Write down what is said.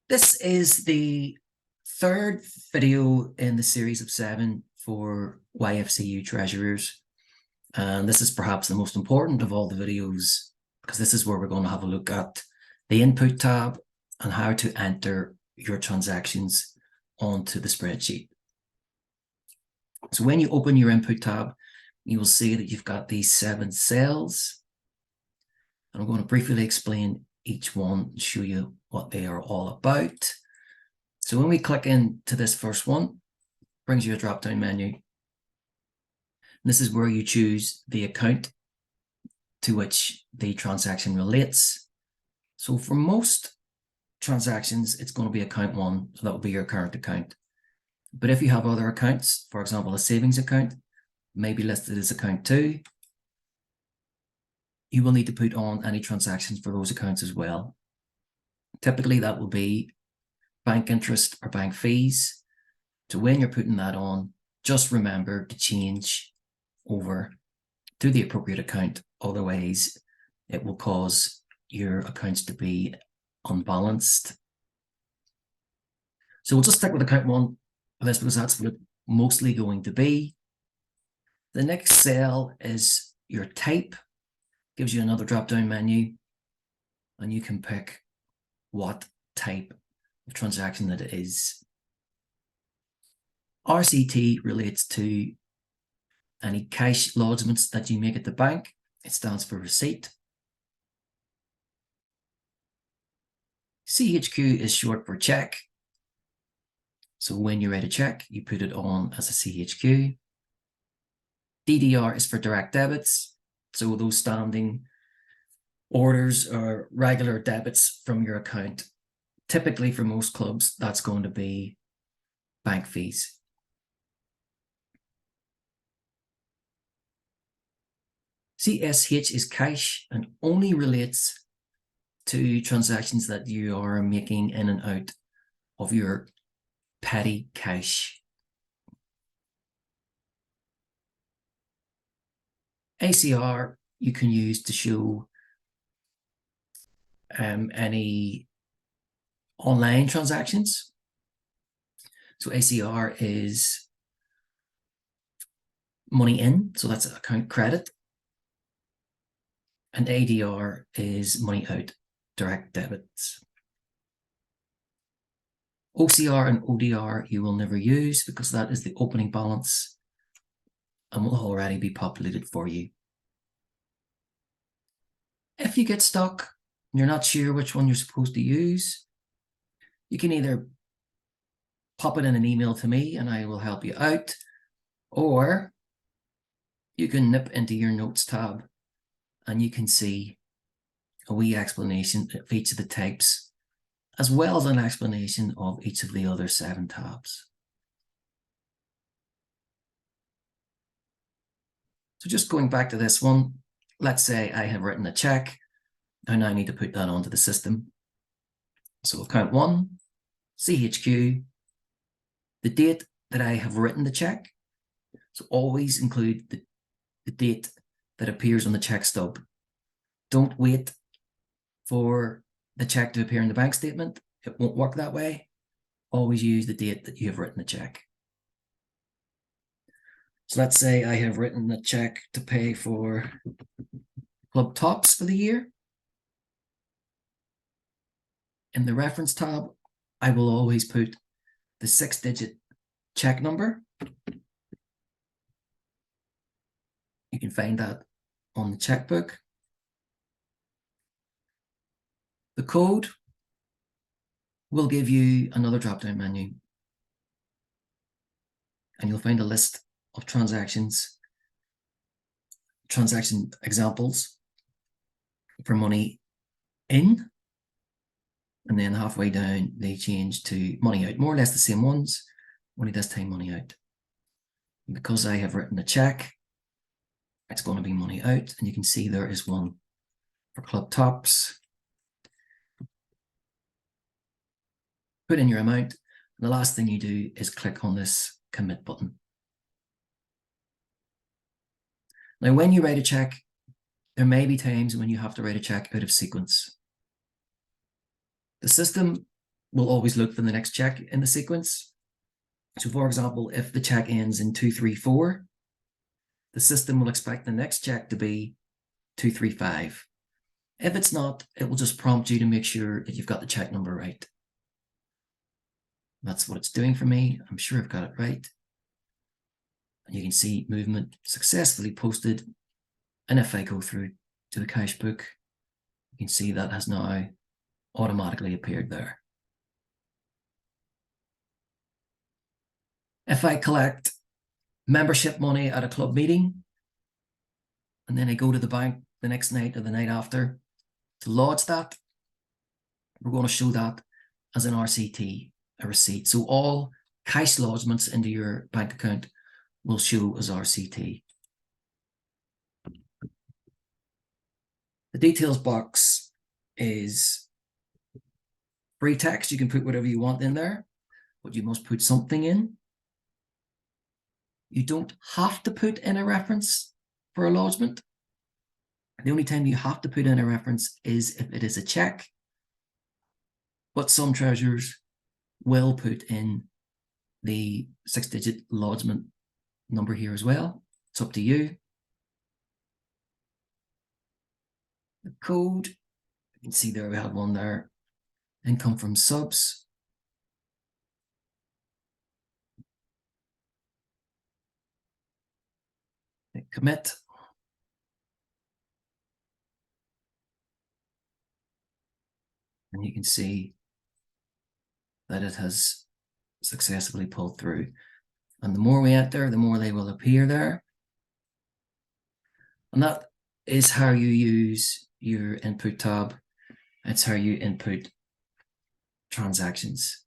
This is the third video in the series of 7 for YFCU treasurers. And this is perhaps the most important of all the videos, because this is where we're going to have a look at the input tab and how to enter your transactions onto the spreadsheet. So when you open your input tab, you will see that you've got these 7 cells. And I'm going to briefly explain each one and show you what they are all about. So when we click into this first one, it brings you a drop-down menu. This is where you choose the account to which the transaction relates. So for most transactions, it's going to be account 1, so that will be your current account. But if you have other accounts, for example, a savings account, maybe listed as account 2, you will need to put on any transactions for those accounts as well. Typically, that will be bank interest or bank fees. So when you're putting that on, just remember to change over to the appropriate account. Otherwise, it will cause your accounts to be unbalanced. So we'll just stick with account 1 for this because that's what it's mostly going to be. The next cell is your type. Gives you another drop-down menu, and you can pick what type of transaction that it is. RCT relates to any cash lodgements that you make at the bank. It stands for receipt. CHQ is short for check. So when you write a check, you put it on as a CHQ. DDR is for direct debits. So those standing orders or regular debits from your account. Typically for most clubs, that's going to be bank fees. CSH is cash and only relates to transactions that you are making in and out of your petty cash. ACR you can use to show any online transactions. So ACR is money in, so that's account credit. And ADR is money out, direct debits. OCR and ODR you will never use because that is the opening balance and will already be populated for you. If you get stuck and you're not sure which one you're supposed to use, you can either pop it in an email to me and I will help you out, or you can nip into your notes tab and you can see a wee explanation of each of the types, as well as an explanation of each of the other 7 tabs. So just going back to this one, let's say I have written a check and I need to put that onto the system. So account 1, CHQ, the date that I have written the check. So always include the date that appears on the check stub. Don't wait for the check to appear in the bank statement. It won't work that way. Always use the date that you have written the check. So let's say I have written a check to pay for Club Tops for the year. In the reference tab, I will always put the 6-digit check number. You can find that on the checkbook. The code will give you another drop-down menu. And you'll find a list of transaction examples for money in. And then halfway down, they change to money out. More or less the same ones, only this time money out. And because I have written a check, it's going to be money out. And you can see there is one for Club Tops. Put in your amount. And the last thing you do is click on this commit button. Now, when you write a check, there may be times when you have to write a check out of sequence. The system will always look for the next check in the sequence. So for example, if the check ends in 234, the system will expect the next check to be 235. If it's not, it will just prompt you to make sure that you've got the check number right. That's what it's doing for me. I'm sure I've got it right. And you can see movement successfully posted. And if I go through to the cash book, you can see that has now automatically appeared there. If I collect membership money at a club meeting, and then I go to the bank the next night or the night after to lodge that, we're going to show that as an RCT, a receipt. So all cash lodgements into your bank account will show as RCT. The details box is free text. You can put whatever you want in there, but you must put something in. You don't have to put in a reference for a lodgement. The only time you have to put in a reference is if it is a check, but some treasurers will put in the 6-digit lodgement number here as well. It's up to you. The code, you can see there we have one there. Income from subs. Hit commit. And you can see that it has successfully pulled through. And the more we enter, the more they will appear there. And that is how you use your input tab. It's how you input transactions.